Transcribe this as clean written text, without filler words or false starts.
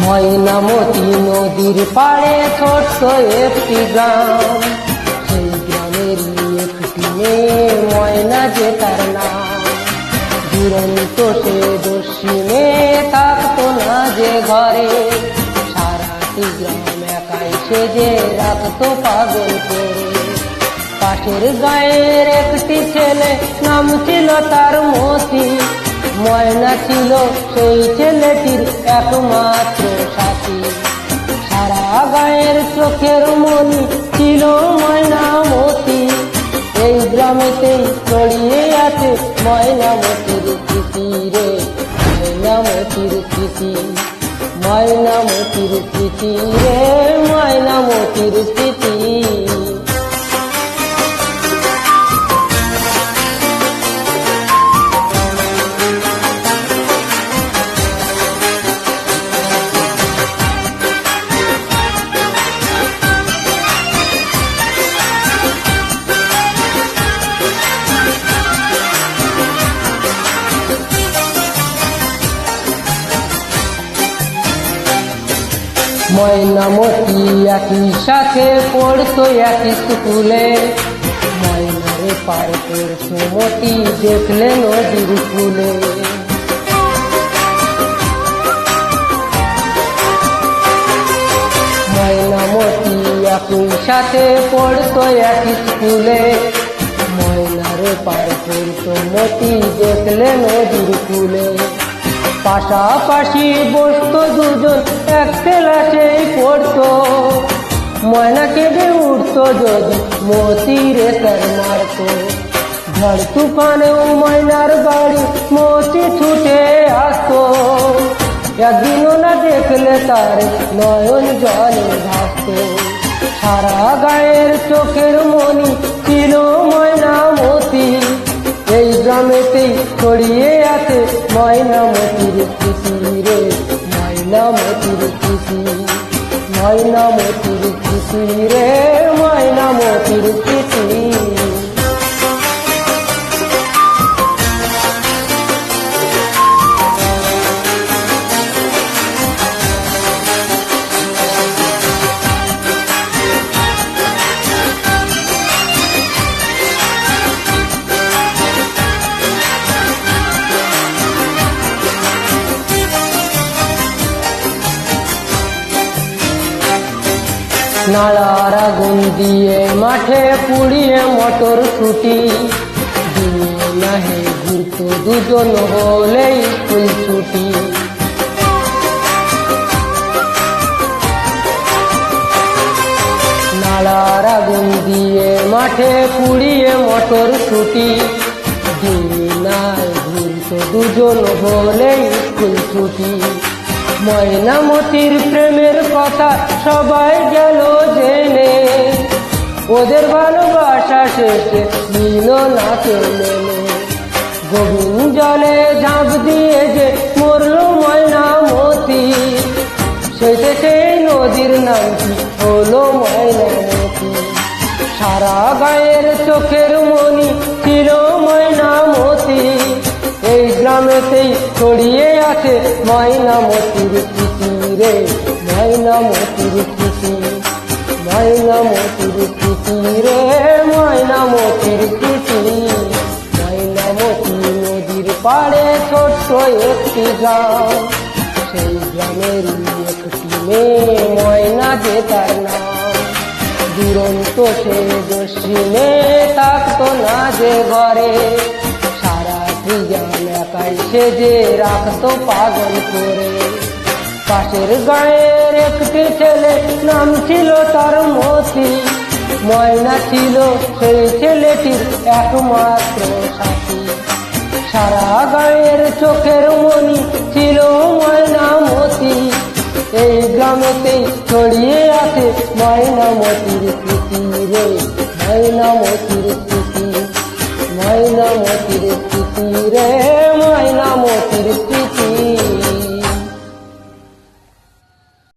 ময়নামতি নদীর পাড়ে ছোট্ট একটি গ্রাম, সেই গ্রামের একটি মেয়ে ময়না যে তার নাম। দুরন্ত সে দস্যি মেয়ে থাকতো না যে ঘরে, সারাটি গ্রাম একাই সে যে রাখতো পাগল করে। পাশের গায়ের একটি ছেলে নাম ছিল তার মতি, ময়না ছিল সেই ছেলেটির একমাত্র সাথী। সারা গায়ের চোখের মনি ছিল ময়নামতি, এই গ্রামেতেই ছড়িয়ে আছে ময়নামতির স্মৃতি রে, ময়নামতির স্মৃতি, ময়নামতির স্মৃতি রে, ময়নামতির স্মৃতি। ময়নামতি একই সাথে পড়তো একই স্কুলে, ময়নারে পার করতো মতি দেখলে নদীর কূলে। ময়নামতি একই সাথে পড়তো একই স্কুলে, ময়নারে পার করতো মতি দেখলে নদীর কূলে। পাশাপাশি বসতো দুজন এক ক্লাসেই পড়তো, ময়না কেঁদে উঠতো যদি মতিরে স্যার মারতো। ঝড় তুফানেও ময়নার বাড়ি মতি ছুটে আসতো, একদিনও না দেখলে তার নয়ন জলে ভাসতো। সারা গায়ের চোখের মনি ছিল ময়নামতি, এই গ্রামেতেই ছড়িয়ে আছে ময়নামতির স্মৃতি রে, ময়নামতির স্মৃতি, ময়নামতির স্মৃতি রে, ময়নামতির স্মৃতি। নালার আগুন দিয়ে মাঠে পুড়িয়ে মটর ছুটি, দিনে নাহে ঘুরতো দুজন হলে স্কুল ছুটি। নালার আগুন দিয়ে মাঠে পুড়িয়ে মটর ছুটি, দিনে নাহে ঘুরতো দুজন হলে স্কুল ছুটি। ময়নামতির প্রেমের কথা সবাই গেল জেনে, ওদের ভালোবাসা শেষে নিল না কেউ মেনে। গভীর জলে ঝাঁপ দিয়ে যে মরল ময়নামতি, সেটা সেই নদীর নাম কি হলো ময়নামতি। সারা গায়ের চোখের মনি ছিল ময়নামতি, এই গ্রামেতেই ছড়িয়ে আছে ময়নামতির স্মৃতি রে, ময়নামতির স্মৃতি, ময়নামতির স্মৃতি রে, ময়নামতির স্মৃতি। ময়নামতি নদীর পাড়ে ছোট্ট একটি গ্রাম, সেই গ্রামের একটি মেয়ে ময়না যে তার নাম। দুরন্ত সে দস্যি মেয়ে থাকতো না যে ঘরে, একাই সে যে রাখতো পাগল করে। পাশের গায়ের একটি ছেলে নাম ছিল তার মতি, ময়না ছিল সেই ছেলেটির একমাত্র সাথী। সারা গায়ের চোখের মনি ছিল ময়নামতি, এই গ্রামেতেই ছড়িয়ে আছে ময়নামতির স্মৃতি রে, ময়নামতির স্মৃতি, ময়নামতির স্মৃতি রে।